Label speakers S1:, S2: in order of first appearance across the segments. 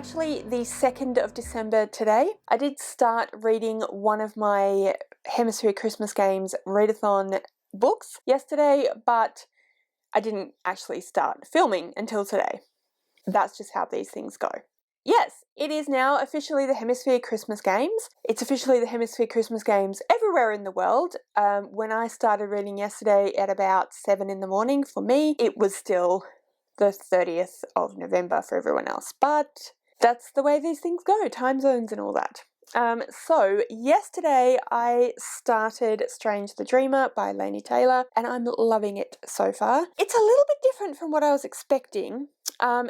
S1: actually the 2nd of December today. I did start reading one of my Hemisphere Christmas Games readathon books yesterday, but I didn't actually start filming until today. That's just how these things go. Yes, it is now officially the Hemisphere Christmas Games. It's officially the Hemisphere Christmas Games everywhere in the world. When I started reading yesterday at about 7 in the morning, for me, it was still the 30th of November for everyone else. But that's the way these things go, time zones and all that. So yesterday I started Strange the Dreamer by Laini and I'm loving it so far. It's a little bit different from what I was expecting,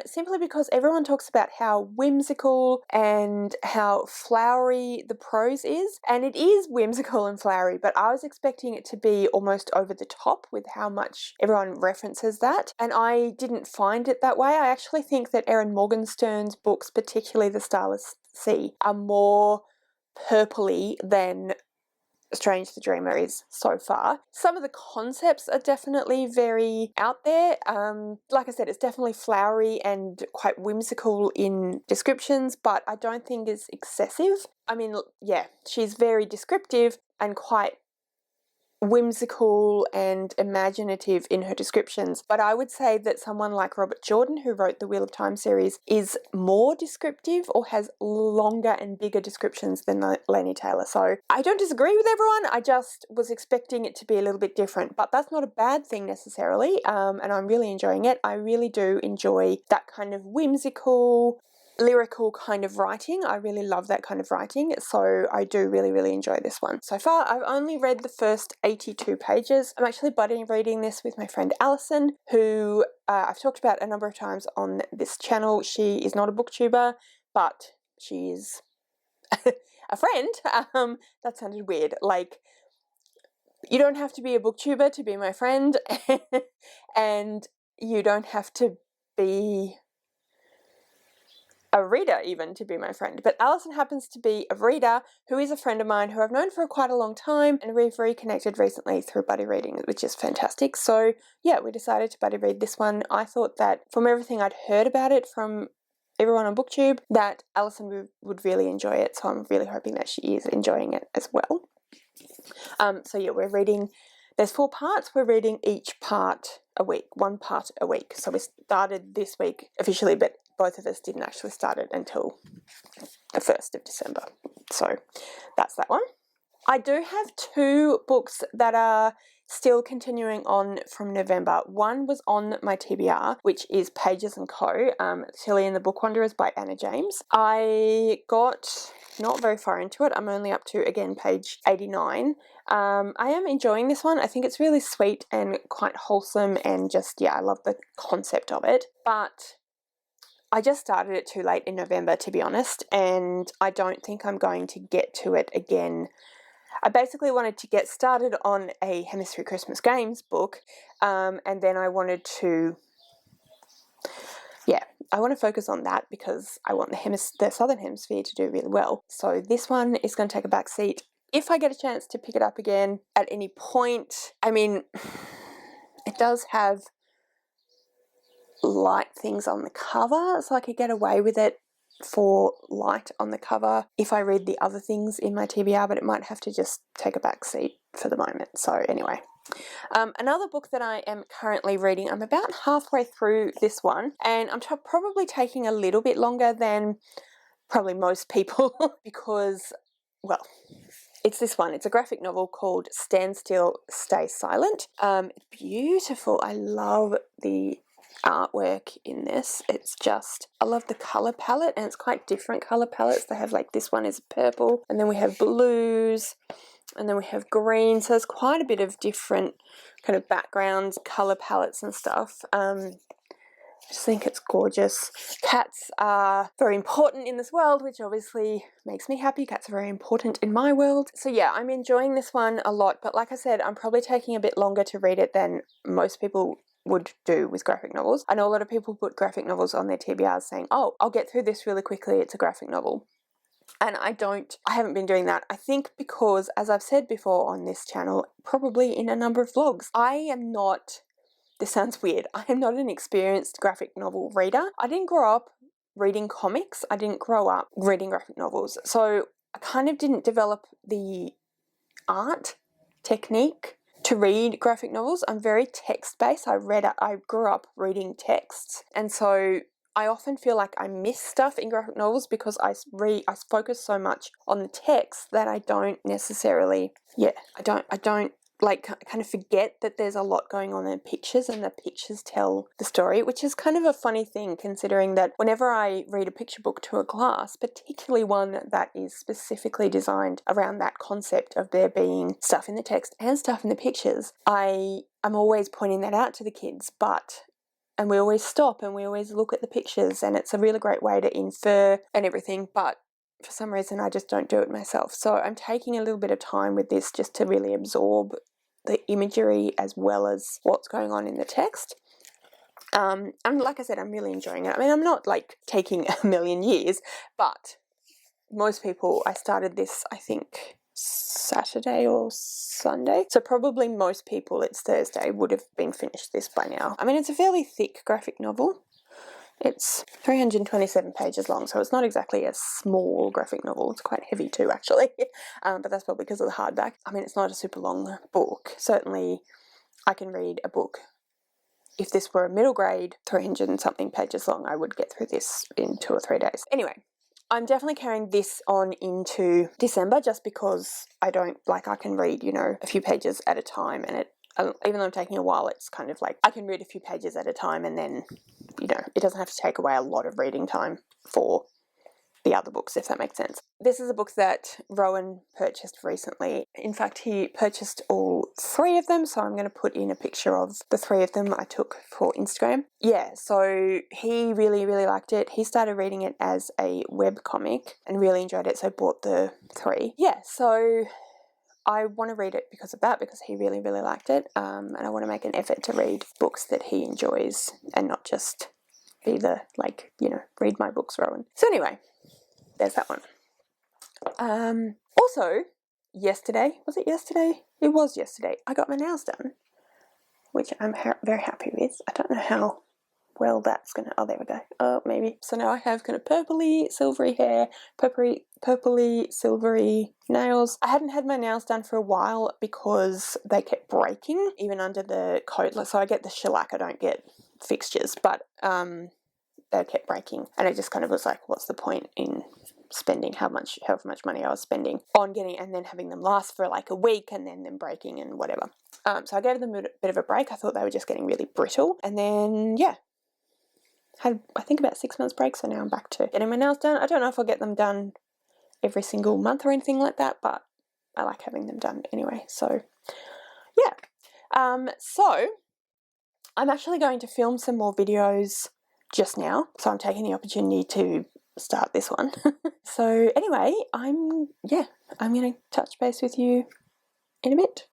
S1: simply because everyone talks about how whimsical and how flowery the prose is, and it is whimsical and flowery, but I was expecting it to be almost over the top with how much everyone references that, and I didn't find it that way. I actually think that Erin Morgenstern's books, particularly The Starless Sea, are more purpley than Strange the Dreamer is so far. Some of the concepts are definitely very out there. Like I said, it's definitely flowery and quite whimsical in descriptions, but I don't think it's excessive. I mean, yeah, she's very descriptive and quite whimsical and imaginative in her descriptions, but I would say that someone like Robert Jordan, who wrote the Wheel of Time series, is more descriptive or has longer and bigger descriptions than Laini. So I don't disagree with everyone, I just was expecting it to be a little bit different, but that's not a bad thing necessarily, and I'm really enjoying it. I really do enjoy that kind of whimsical, lyrical kind of writing. I really love that kind of writing, so I do really enjoy this one. So far I've only read the first 82 pages. I'm actually buddy reading this with my friend Alison, who I've talked about a number of times on this channel. She is not a booktuber, but she is a friend. That sounded weird. Like, you don't have to be a booktuber to be my friend, and you don't have to be a reader even to be my friend, but Alison happens to be a reader who is a friend of mine who I've known for quite a long time, and we've reconnected recently through buddy reading, which is fantastic. So yeah, we decided to buddy read this one. I thought that from everything I'd heard about it from everyone on BookTube, that Alison would really enjoy it, so I'm really hoping that she is enjoying it as well. So yeah, we're reading, there's 4 parts, we're reading each part a week, 1 part a week. So we started this week officially, but both of us didn't actually start it until the 1st of December. So that's that one. I do have 2 books that are still continuing on from November. One was on my TBR, which is Pages & Co. Tilly and the Book Wanderers by Anna James. I got not very far into it. I'm only up to, again, page 89. I am enjoying this one. I think it's really sweet and quite wholesome, and just, yeah, I love the concept of it. But I just started it too late in November, to be honest, and I don't think I'm going to get to it again. I basically wanted to get started on a Hemisphere Christmas Games book, and then I wanted to, I want to focus on that because I want the Southern Hemisphere to do really well. So this one is going to take a back seat. If I get a chance to pick it up again at any point, I mean, it does have light things on the cover, so I could get away with it for light on the cover if I read the other things in my TBR, but it might have to just take a back seat for the moment. So anyway, another book that I am currently reading, I'm about halfway through this one, and I'm probably taking a little bit longer than probably most people because, well, it's this one. It's a graphic novel called Standstill, Stay Silent. It's beautiful. I love the artwork in this. It's just, I love the color palette, and it's quite different color palettes. They have, like, this one is purple, and then we have blues, and then we have green, so there's quite a bit of different kind of backgrounds, color palettes and stuff. I just think it's gorgeous. Cats are very important in this world, which obviously makes me happy. Cats are very important in my world. So yeah, I'm enjoying this one a lot, but like I said, I'm probably taking a bit longer to read it than most people would do with graphic novels. I know a lot of people put graphic novels on their TBRs saying, oh, I'll get through this really quickly, it's a graphic novel. And I haven't been doing that. I think because, as I've said before on this channel, probably in a number of vlogs, I am not, this sounds weird, I am not an experienced graphic novel reader. I didn't grow up reading comics. I didn't grow up reading graphic novels. So I kind of didn't develop the art technique to read graphic novels. I'm very text-based. I grew up reading texts, and so I often feel like I miss stuff in graphic novels because I focus so much on the text that I don't necessarily, I don't like kind of forget that there's a lot going on in pictures, and the pictures tell the story, which is kind of a funny thing considering that whenever I read a picture book to a class, particularly one that is specifically designed around that concept of there being stuff in the text and stuff in the pictures, I'm always pointing that out to the kids, and we always stop and we always look at the pictures, and it's a really great way to infer and everything, but for some reason I just don't do it myself. So I'm taking a little bit of time with this just to really absorb the imagery as well as what's going on in the text. And like I said, I'm really enjoying it. I mean, I'm not like taking a million years, but most people, I started this, I think, Saturday or Sunday. So probably most people, it's Thursday, would have been finished this by now. I mean, it's a fairly thick graphic novel. It's 327 pages long, so it's not exactly a small graphic novel. It's quite heavy too, actually, but that's probably because of the hardback. I mean, it's not a super long book. Certainly, I can read a book. If this were a middle grade, 300 and something pages long, I would get through this in 2 or 3 days. Anyway, I'm definitely carrying this on into December just because I can read, a few pages at a time, and even though I'm taking a while, it's kind of like I can read a few pages at a time, and then, it doesn't have to take away a lot of reading time for the other books, if that makes sense. This is a book that Rowan purchased recently. In fact, he purchased all 3 of them, so I'm going to put in a picture of the 3 of them I took for Instagram. Yeah, so he really, really liked it. He started reading it as a webcomic and really enjoyed it, so bought the 3. Yeah, so I want to read it because of that, because he really, really liked it, and I want to make an effort to read books that he enjoys and not just be read my books, Rowan. So anyway, there's that one. Also, yesterday, was it yesterday? It was yesterday. I got my nails done, which I'm very happy with. I don't know how well that's going to, oh, there we go. Oh, maybe. So now I have kind of purpley, silvery hair, purpley, silvery nails. I hadn't had my nails done for a while because they kept breaking, even under the coat. So I get the shellac, I don't get fixtures, but they kept breaking, and I just kind of was like, what's the point in spending however much money I was spending on getting, and then having them last for like a week and then them breaking and whatever. So I gave them a bit of a break. I thought they were just getting really brittle, and then had I think about 6 months break, so now I'm back to getting my nails done. I don't know if I'll get them done every single month or anything like that, but I like having them done anyway. So so I'm actually going to film some more videos just now, so I'm taking the opportunity to start this one. So anyway, I'm going to touch base with you in a bit.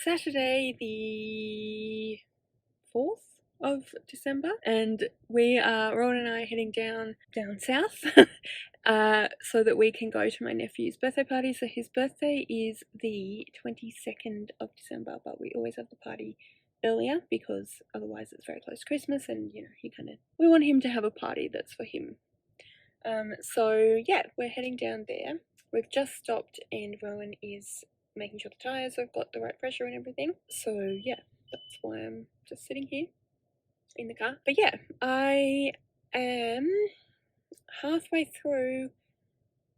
S1: Saturday the 4th of December, and Rowan and I are heading down south so that we can go to my nephew's birthday party. So his birthday is the 22nd of December, but we always have the party earlier because otherwise it's very close to Christmas, and we want him to have a party that's for him. So yeah, we're heading down there. We've just stopped and Rowan is making sure the tyres have got the right pressure and everything. So yeah, that's why I'm just sitting here in the car. But yeah, I am halfway through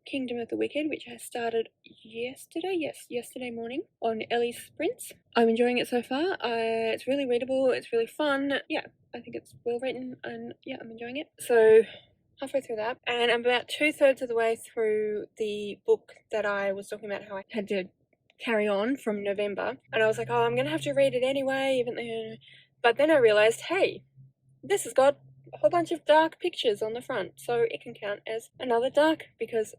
S1: Kingdom of the Wicked, which I started yesterday morning on Ellie's Sprints. I'm enjoying it so far. It's really readable, it's really fun. Yeah, I think it's well written, and yeah, I'm enjoying it. So halfway through that, and I'm about 2/3 of the way through the book that I was talking about, how I had to carry on from November, and I was like, oh, I'm gonna have to read it anyway, even though, but then I realized, hey, this has got a whole bunch of dark pictures on the front, so it can count as another dark, because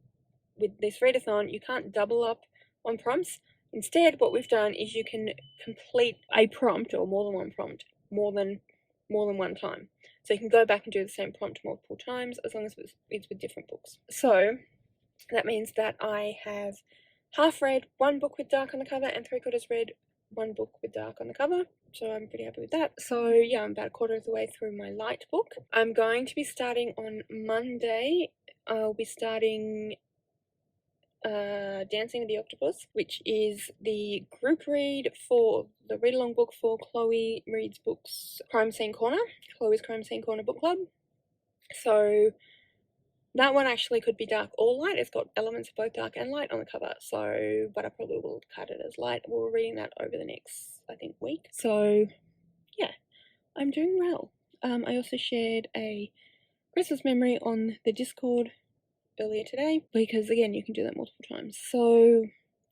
S1: with this readathon you can't double up on prompts. Instead, what we've done is you can complete a prompt, or more than one prompt, more than one time. So you can go back and do the same prompt multiple times, as long as it's with different books. So that means that I have half read one book with dark on the cover and 3/4 read one book with dark on the cover. So I'm pretty happy with that. So yeah, I'm about 1/4 of the way through my light book. I'm going to be starting on Monday. I'll be starting Dancing with the Octopus, which is the group read for the read-along book for Chloe Reads Books Crime Scene Corner, Chloe's Crime Scene Corner book club. So that one actually could be dark or light. It's got elements of both dark and light on the cover, so, but I probably will cut it as light. We're reading that over the next, I think, week. So yeah, I'm doing well. I also shared a Christmas memory on the Discord earlier today, because again, you can do that multiple times. So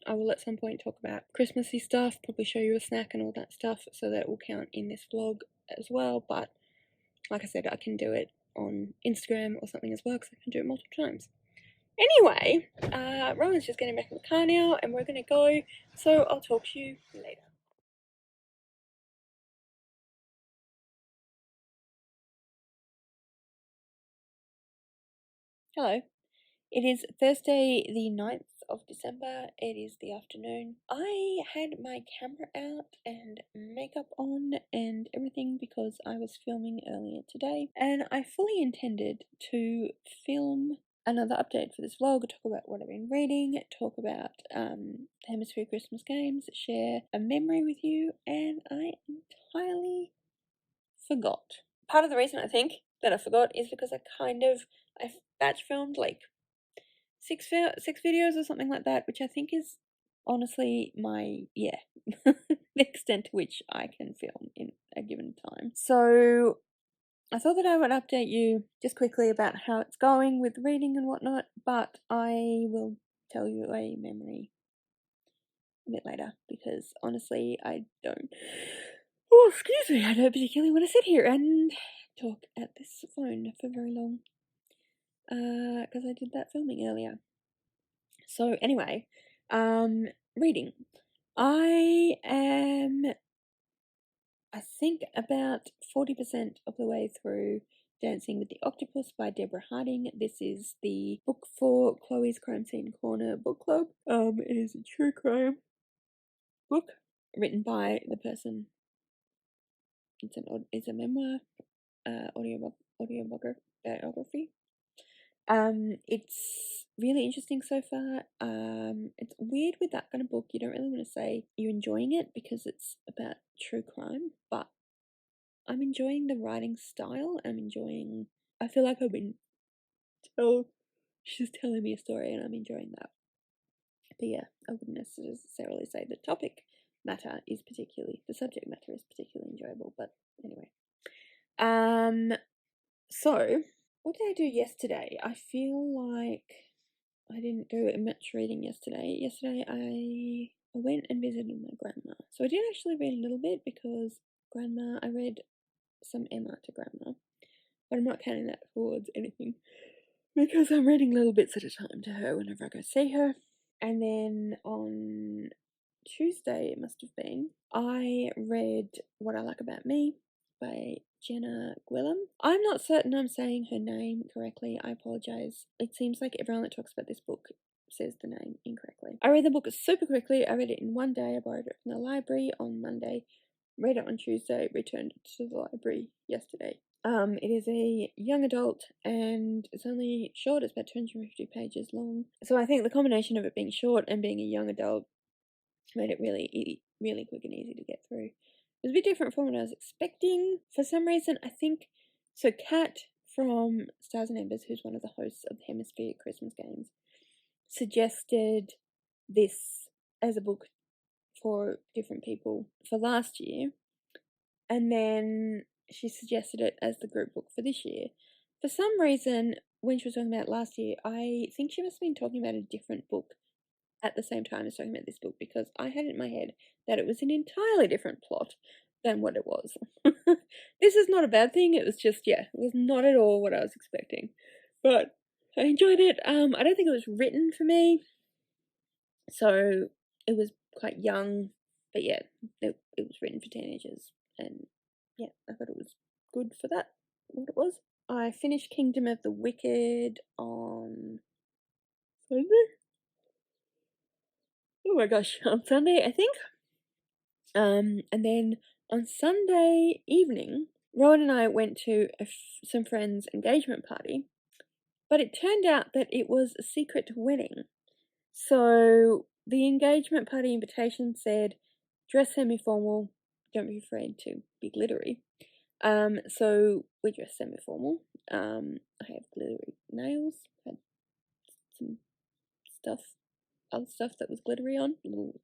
S1: I will at some point talk about Christmassy stuff, probably show you a snack and all that stuff, so that will count in this vlog as well. But like I said, I can do it on Instagram or something as well, because I can do it multiple times. Anyway, Rowan's just getting back in the car now and we're gonna go, so I'll talk to you later. Hello. It is Thursday the 9th of December. It is the afternoon. I had my camera out and makeup on and everything because I was filming earlier today, and I fully intended to film another update for this vlog, talk about what I've been reading, talk about Hemisphere Christmas Games, share a memory with you, and I entirely forgot. Part of the reason I think that I forgot is because I batch filmed like six videos or something like that, which I think is honestly the extent to which I can film in a given time. So I thought that I would update you just quickly about how it's going with reading and whatnot, but I will tell you a memory a bit later, because honestly I don't I don't particularly want to sit here and talk at this phone for very long, because I did that filming earlier. So anyway, reading. I am, I think, about 40% of the way through Dancing with the Octopus by Deborah Harding. This is the book for Chloe's Crime Scene Corner book club. It is a true crime book written by the person. It's a memoir, autobiography. It's really interesting so far. It's weird with that kind of book. You don't really want to say you're enjoying it because it's about true crime, but I'm enjoying the writing style. I feel like she's telling me a story and I'm enjoying that. But yeah, I wouldn't necessarily say the subject matter is particularly enjoyable, but anyway. So what did I do yesterday? I feel like I didn't do much reading yesterday. Yesterday I went and visited my grandma. So I did actually read a little bit because I read some Emma to grandma. But I'm not counting that towards anything because I'm reading little bits at a time to her whenever I go see her. And then on Tuesday it must have been, I read What I Like About Me by Jenna. I'm not certain I'm saying her name correctly. I apologize. It seems like everyone that talks about this book says the name incorrectly. I read the book super quickly. I read it in one day. I borrowed it from the library on Monday, read it on Tuesday, returned it to the library yesterday. It is a young adult and it's only short. It's about 250 pages long. So I think the combination of it being short and being a young adult made it really quick and easy to get through. It was a bit different from what I was expecting. For some reason, I think, so Kat from Stars and Embers, who's one of the hosts of the Hemisphere Christmas Games, suggested this as a book for different people for last year, and then she suggested it as the group book for this year. For some reason, when she was talking about it last year, I think she must have been talking about a different book at the same time as talking about this book, because I had it in my head that it was an entirely different plot than what it was. This is not a bad thing, it was just, it was not at all what I was expecting. But I enjoyed it. I don't think it was written for me, so it was quite young, but it was written for teenagers, and I thought it was good for that, what it was. I finished Kingdom of the Wicked on Sunday. Oh my gosh, on Sunday, I think. And then on Sunday evening, Rowan and I went to some friends' engagement party, but it turned out that it was a secret wedding. So the engagement party invitation said, dress semi-formal, don't be afraid to be glittery. So we dressed semi-formal. I have glittery nails, had some other stuff that was glittery on, little,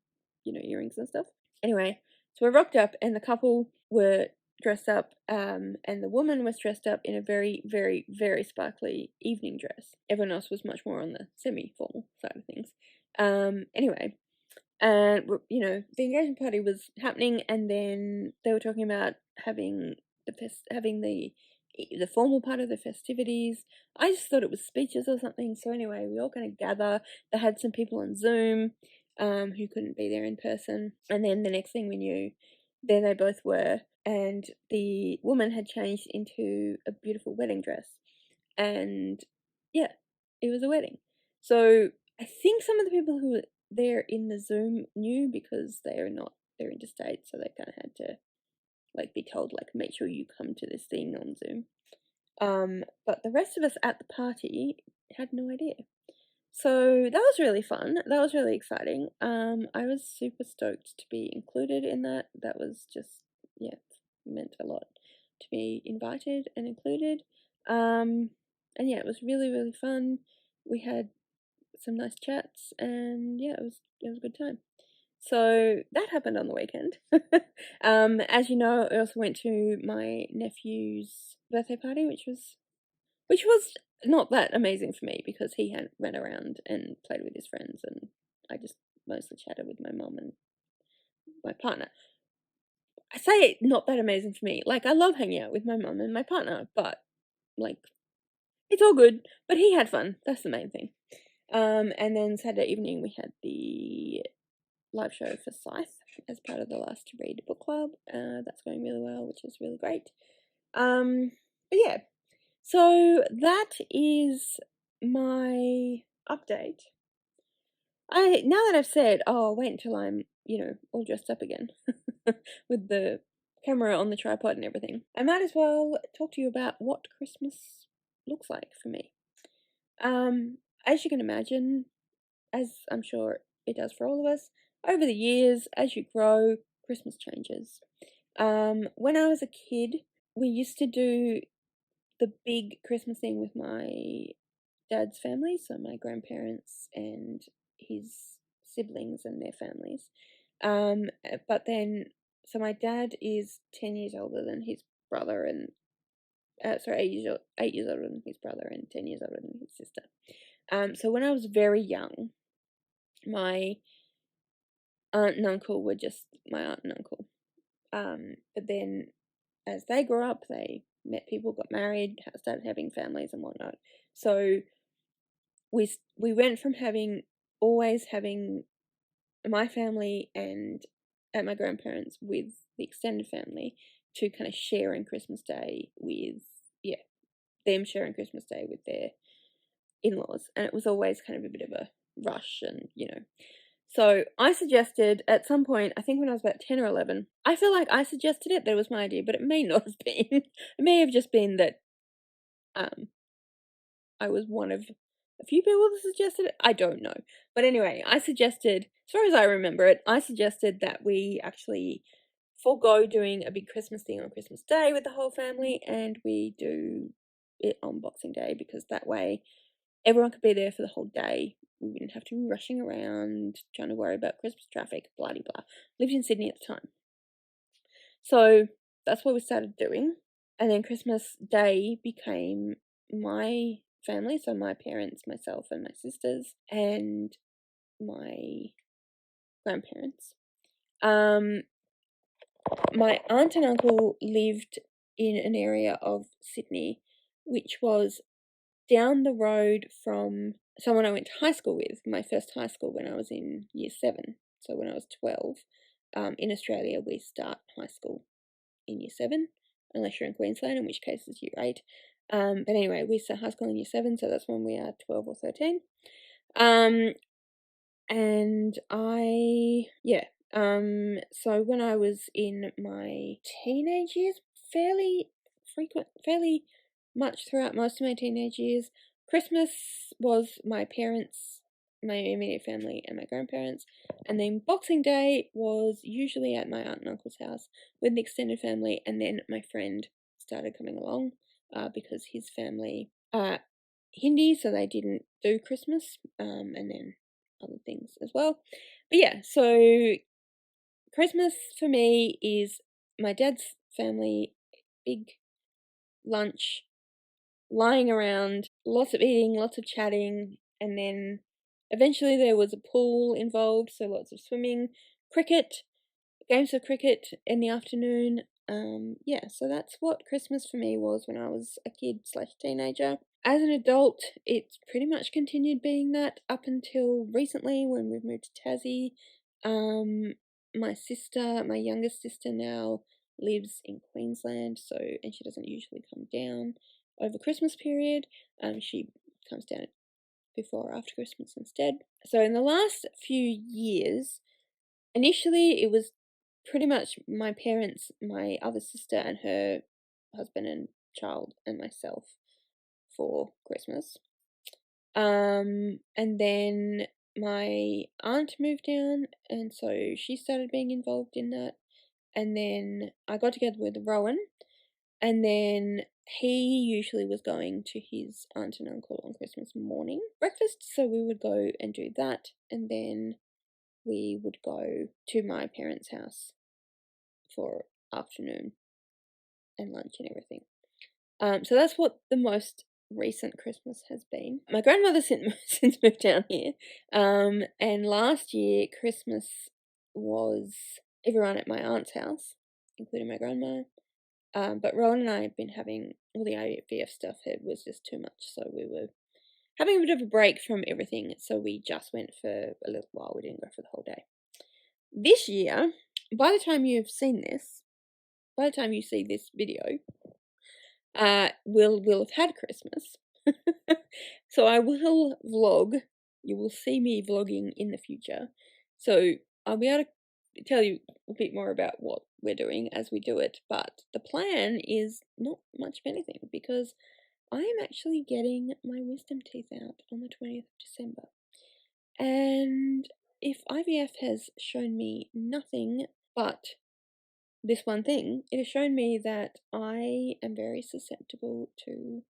S1: earrings and stuff. Anyway, so we rocked up, and the couple were dressed up, and the woman was dressed up in a very, very, very sparkly evening dress. Everyone else was much more on the semi-formal side of things. Anyway, and the engagement party was happening, and then they were talking about having the formal part of the festivities. I just thought it was speeches or something. So anyway, we all kind of gather. They had some people on Zoom who couldn't be there in person, and then the next thing we knew, there they both were, and the woman had changed into a beautiful wedding dress, and it was a wedding. So I think some of the people who were there in the Zoom knew, because they're interstate, so they kind of had to be told, make sure you come to this thing on Zoom. But the rest of us at the party had no idea. So that was really fun. That was really exciting. I was super stoked to be included in that. That was just, meant a lot to be invited and included. And it was really, really fun. We had some nice chats, and it was a good time. So that happened on the weekend. As you know, I also went to my nephew's birthday party, which was not that amazing for me, because he had ran around and played with his friends, and I just mostly chatted with my mum and my partner. I say not that amazing for me. I love hanging out with my mum and my partner, but it's all good. But he had fun. That's the main thing. And then Saturday evening we had the live show for Scythe as part of the Last to Read book club. That's going really well, which is really great. But so that is my update. Now that I've said, I'll wait until I'm, all dressed up again with the camera on the tripod and everything, I might as well talk to you about what Christmas looks like for me. As you can imagine, as I'm sure it does for all of us, over the years, as you grow, Christmas changes. When I was a kid, we used to do the big Christmas thing with my dad's family, so my grandparents and his siblings and their families. But then, so my dad is 10 years older than his brother, and 8 years older than his brother, and 10 years older than his sister. So when I was very young, my aunt and uncle were just my aunt and uncle. But then as they grew up, they met people, got married, started having families and whatnot. So we went from always having my family and at my grandparents with the extended family to kind of sharing Christmas Day with, them sharing Christmas Day with their in-laws. And it was always kind of a bit of a rush and, So I suggested at some point, I think when I was about 10 or 11, I feel like I suggested it, that it was my idea, but it may not have been. It may have just been that I was one of a few people that suggested it. I don't know. But anyway, I suggested, as far as I remember it, I suggested that we actually forego doing a big Christmas thing on Christmas Day with the whole family and we do it on Boxing Day, because that way everyone could be there for the whole day. We wouldn't have to be rushing around trying to worry about Christmas traffic, blah blah blah. Lived in Sydney at the time. So that's what we started doing. And then Christmas Day became my family, so my parents, myself and my sisters and my grandparents. My aunt and uncle lived in an area of Sydney which was down the road from someone I went to high school with, my first high school when I was in year 7. So when I was 12, in Australia we start high school in year 7, unless you're in Queensland, in which case it's year 8. But anyway, we start high school in year 7, so that's when we are 12 or 13. And so when I was in my teenage years, fairly much throughout most of my teenage years, Christmas was my parents, my immediate family and my grandparents, and then Boxing Day was usually at my aunt and uncle's house with the extended family, and then my friend started coming along because his family are Hindi, so they didn't do Christmas, and then other things as well. But yeah, so Christmas for me is my dad's family, big lunch, lying around, lots of eating, lots of chatting, and then eventually there was a pool involved, so lots of swimming, cricket, games of cricket in the afternoon. So that's what Christmas for me was when I was a kid/teenager. As an adult, it's pretty much continued being that up until recently when we've moved to Tassie. My youngest sister now lives in Queensland, and she doesn't usually come down over Christmas period. She comes down before or after Christmas instead. So in the last few years, initially it was pretty much my parents, my other sister and her husband and child and myself for Christmas. And then my aunt moved down, and so she started being involved in that. And then I got together with Rowan, and then he usually was going to his aunt and uncle on Christmas morning breakfast, so we would go and do that, and then we would go to my parents' house for afternoon and lunch and everything. So that's what the most recent Christmas has been. My grandmother since moved down here, and last year Christmas was everyone at my aunt's house, including my grandma. But Rowan and I have been having all the IVF stuff. It was just too much, so we were having a bit of a break from everything. So we just went for a little while. We didn't go for the whole day. This year, by the time you see this video, we'll have had Christmas. So I will vlog. You will see me vlogging in the future. So I'll be able to tell you a bit more about what we're doing as we do it. But the plan is not much of anything, because I am actually getting my wisdom teeth out on the 20th of December. And if IVF has shown me nothing but this one thing, it has shown me that I am very susceptible to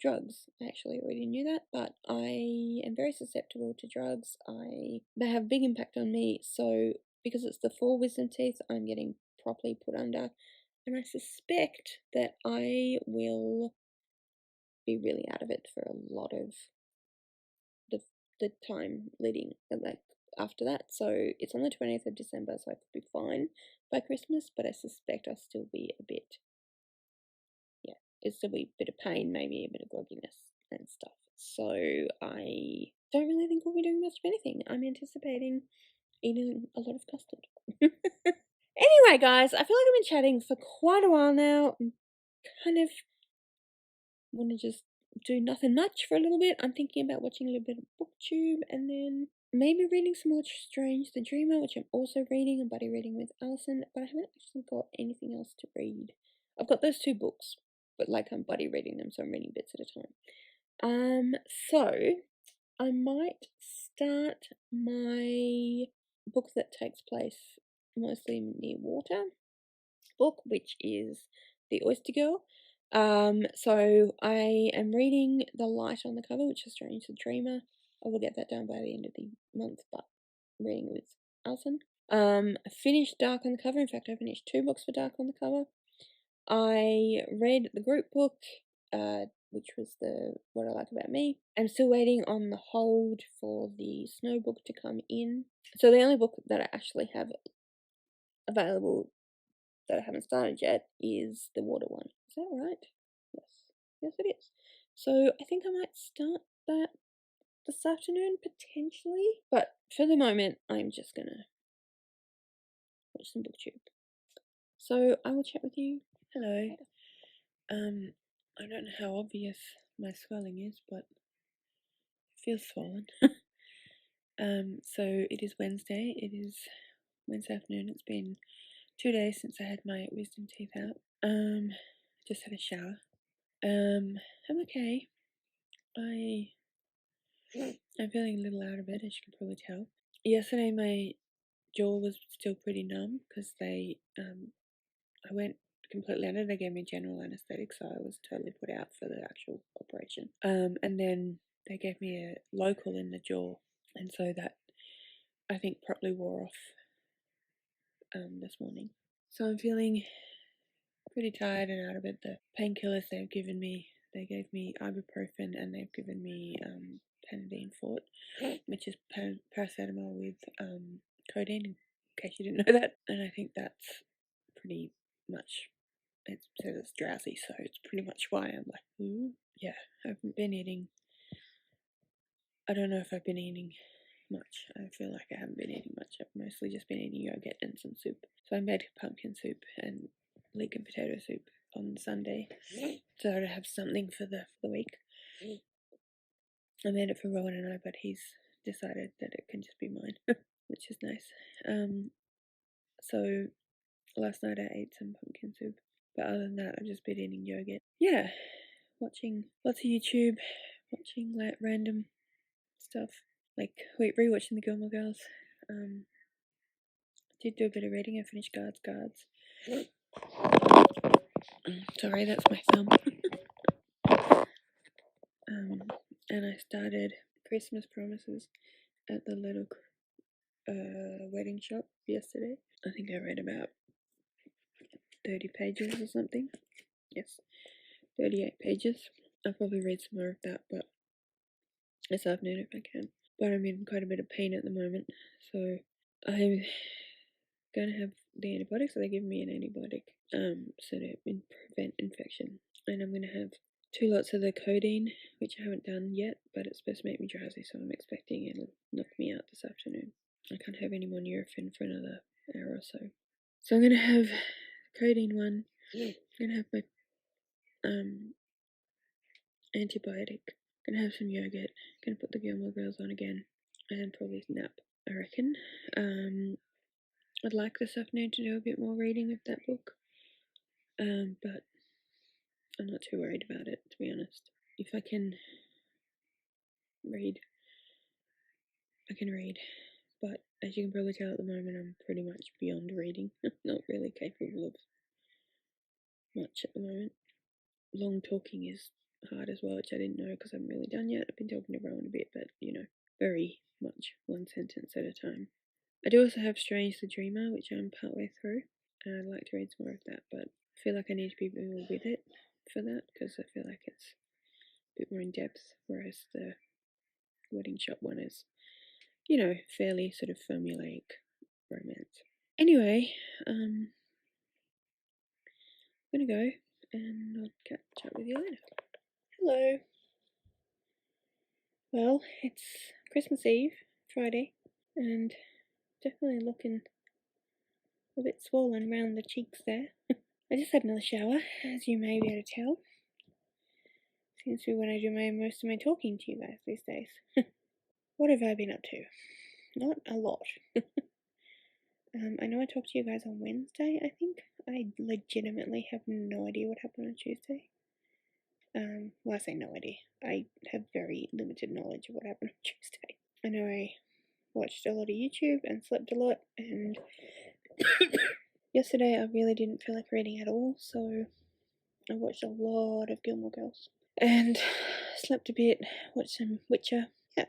S1: drugs. I actually already knew that, but I am very susceptible to drugs. They have a big impact on me, so because it's the 4 wisdom teeth, I'm getting properly put under, and I suspect that I will be really out of it for a lot of the time leading, like, after that. So it's on the 20th of December, so I could be fine by Christmas, but I suspect I'll still be it'll still be a bit of pain, maybe a bit of grogginess and stuff. So I don't really think we'll be doing much of anything. I'm anticipating eating a lot of custard. Anyway, guys, I feel like I've been chatting for quite a while now. I'm kind of want to just do nothing much for a little bit. I'm thinking about watching a little bit of BookTube and then maybe reading some more Strange the Dreamer, which I'm also reading and buddy reading with Alison, but I haven't actually got anything else to read. I've got those 2 books, but like I'm buddy reading them, so I'm reading bits at a time. So I might start my book that takes place mostly near water book, which is The Oyster Girl. So I am reading The Light on the Cover, which is Strange the Dreamer. I will get that done by the end of the month, but I'm reading it with Alison. I finished Dark on the Cover. In fact, I finished 2 books for Dark on the Cover. I read the group book, which was the What I Like About Me. I'm still waiting on the hold for the Snow book to come in. So the only book that I actually have available that I haven't started yet is the water one. Is that right? Yes. Yes, it is. So I think I might start that this afternoon, potentially. But for the moment, I'm just gonna watch some BookTube. So I will chat with you. Hello. I don't know how obvious my swelling is, but it feels swollen. So it is Wednesday. It is Wednesday afternoon. It's been 2 days since I had my wisdom teeth out. Just had a shower. I'm okay. I'm feeling a little out of it, as you can probably tell. Yesterday my jaw was still pretty numb because I went completely under. They gave me general anesthetic, so I was totally put out for the actual operation. And then they gave me a local in the jaw, and so that I think probably wore off this morning. So I'm feeling pretty tired and out of it. The painkillers they've given me, they gave me ibuprofen and they've given me Panadine Fort, which is paracetamol with codeine, in case you didn't know that. And I think that's pretty much, it says it's drowsy, so it's pretty much why I'm like, ooh. Yeah, I haven't been eating, I don't know if I've been eating much. I feel like I haven't been eating much. I've mostly just been eating yogurt and some soup. So I made pumpkin soup and leek and potato soup on Sunday, so I have something for the week. I made it for Rowan and I, but he's decided that it can just be mine, which is nice. So last night I ate some pumpkin soup, but other than that I've just been eating yogurt. Yeah, watching lots of YouTube, watching like random stuff, like rewatching the Gilmore Girls. Did do a bit of reading. I finished Guards. Sorry, that's my thumb. And I started Christmas Promises at the little wedding shop yesterday. I think I read about 30 pages or something. Yes, 38 pages. I'll probably read some more of that, but this afternoon if I can. But I'm in quite a bit of pain at the moment, so I'm going to have the antibiotics. So they give me an antibiotic so to prevent infection. And I'm going to have 2 lots of the codeine, which I haven't done yet, but it's supposed to make me drowsy, so I'm expecting it'll knock me out this afternoon. I can't have any more Nurofen for another hour or so. So I'm going to have codeine one. I'm going to have my antibiotic. I'm going to have some yogurt. I'm going to put the Gilmore Girls on again and probably nap, I reckon. I'd like this afternoon to do a bit more reading of that book, but I'm not too worried about it, to be honest. If I can read, I can read, but as you can probably tell at the moment, I'm pretty much beyond reading. Not really capable of much at the moment. Long talking is hard as well, which I didn't know because I haven't really done yet. I've been talking to Rowan a bit, but very much one sentence at a time. I do also have Strange the Dreamer, which I'm partway through, and I'd like to read some more of that, but I feel like I need to be more with it for that because I feel like it's a bit more in depth, whereas the wedding shop one is, fairly sort of formulaic romance. Anyway, I'm gonna go and I'll catch up with you later. Hello. Well, it's Christmas Eve, Friday, and definitely looking a bit swollen around the cheeks there. I just had another shower, as you may be able to tell. Seems to be when I do most of my talking to you guys these days. What have I been up to? Not a lot. I know I talked to you guys on Wednesday, I think. I legitimately have no idea what happened on Tuesday. Well, I say no idea. I have very limited knowledge of what happened on Tuesday. I know I watched a lot of YouTube and slept a lot, and yesterday I really didn't feel like reading at all, so I watched a lot of Gilmore Girls. And slept a bit, watched some Witcher, yeah.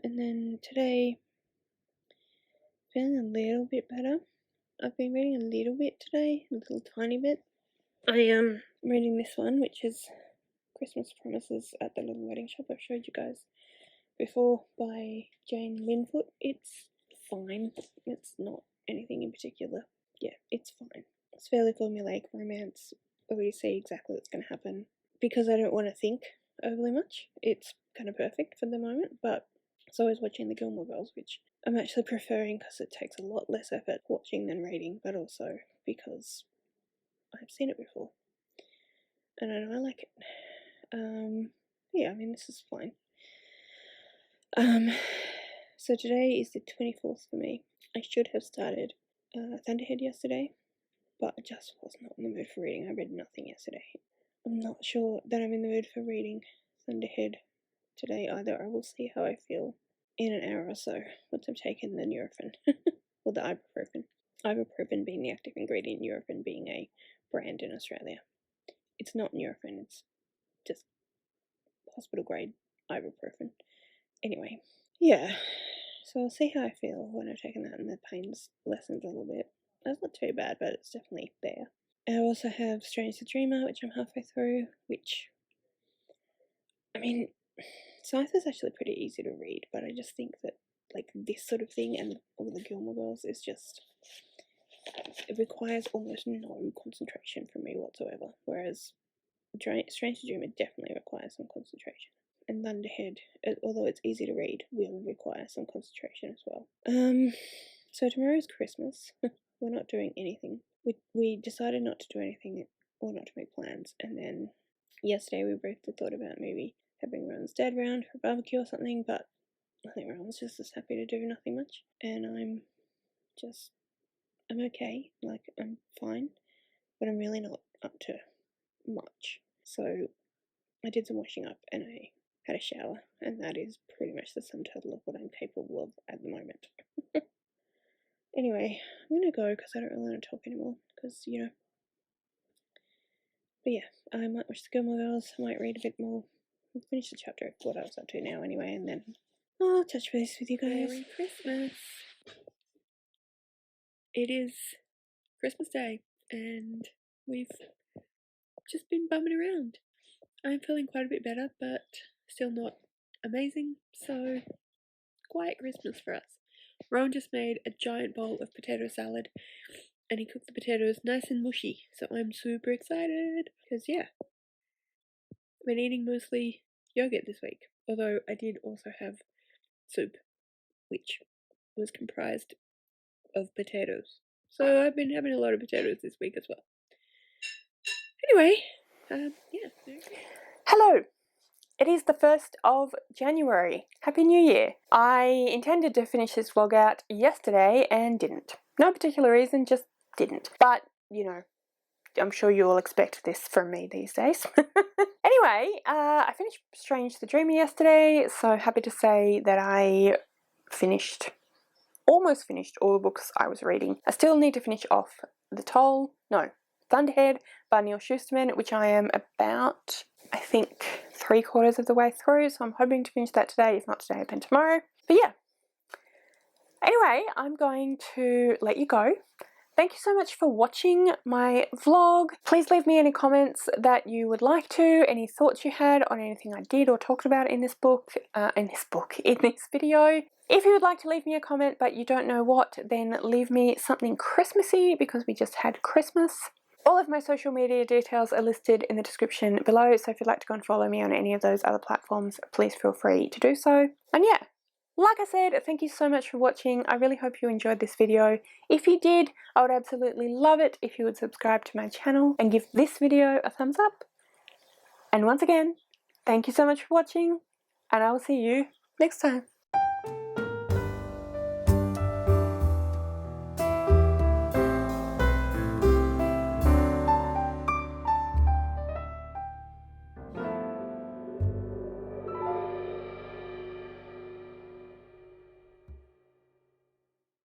S1: And then today, feeling a little bit better. I've been reading a little bit today, a little tiny bit. I am reading this one, which is Christmas Promises at the Little Wedding Shop. I've showed you guys before, by Jane Linfoot. It's fine. It's not anything in particular. Yeah, it's fine. It's fairly formulaic romance, where we see exactly what's going to happen. Because I don't want to think overly much, it's kind of perfect for the moment, but it's always watching the Gilmore Girls, which I'm actually preferring because it takes a lot less effort watching than reading, but also because I've seen it before. And I know I like it. Yeah, I mean, this is fine. So today is the 24th for me. I should have started Thunderhead yesterday, but I just was not in the mood for reading. I read nothing yesterday. I'm not sure that I'm in the mood for reading Thunderhead today either. I will see how I feel in an hour or so once I've taken the Nurofen, or the ibuprofen. Ibuprofen being the active ingredient, Nurofen being a brand in Australia. It's not Nurofen, it's just hospital grade ibuprofen. Anyway, yeah, so I'll see how I feel when I've taken that and the pain's lessened a little bit. That's not too bad, but it's definitely there. I also have Strange the Dreamer, which I'm halfway through, which, I mean, Scythe is actually pretty easy to read, but I just think that, like, this sort of thing and all the Gilmore Girls is just, it requires almost no concentration from me whatsoever, whereas Strange the Dreamer definitely requires some concentration. And Thunderhead, although it's easy to read, will require some concentration as well. So tomorrow's Christmas. We're not doing anything. We decided not to do anything, or not to make plans, and then yesterday we briefly thought about maybe having Ron's dad round for a barbecue or something, but I think Ron's just as happy to do nothing much, and I'm okay, like, I'm fine, but I'm really not up to much. So I did some washing up and I had a shower, and that is pretty much the sum total of what I'm capable of at the moment. Anyway, I'm gonna go because I don't really want to talk anymore, because, you know. But yeah, I might watch the Gilmore Girls, I might read a bit more. I'll finish the chapter of what I was up to now anyway, and then I'll touch base with you guys. Merry Christmas! It is Christmas Day, and we've just been bumming around. I'm feeling quite a bit better, but still not amazing, so quiet Christmas for us. Ron just made a giant bowl of potato salad, and he cooked the potatoes nice and mushy, so I'm super excited, because yeah, I've been eating mostly yogurt this week, although I did also have soup, which was comprised of potatoes. So I've been having a lot of potatoes this week as well. Anyway, yeah. Hello! It is the 1st of January. Happy New Year! I intended to finish this vlog out yesterday and didn't. No particular reason, just didn't. But, you know, I'm sure you all expect this from me these days. Anyway, I finished Strange the Dreamer yesterday, so happy to say that I almost finished all the books I was reading. I still need to finish off Thunderhead by Neil Shusterman, which I am about, I think, 3/4 of the way through, so I'm hoping to finish that today. If not today, then tomorrow. But yeah. Anyway, I'm going to let you go. Thank you so much for watching my vlog. Please leave me any comments that you would like to, any thoughts you had on anything I did or talked about in this video. If you would like to leave me a comment but you don't know what, then leave me something Christmassy, because we just had Christmas. All of my social media details are listed in the description below, so if you'd like to go and follow me on any of those other platforms, please feel free to do so. And yeah, Like I said, thank you so much for watching. I really hope you enjoyed this video. If you did, I would absolutely love it if you would subscribe to my channel and give this video a thumbs up. And once again, thank you so much for watching, and I will see you next time.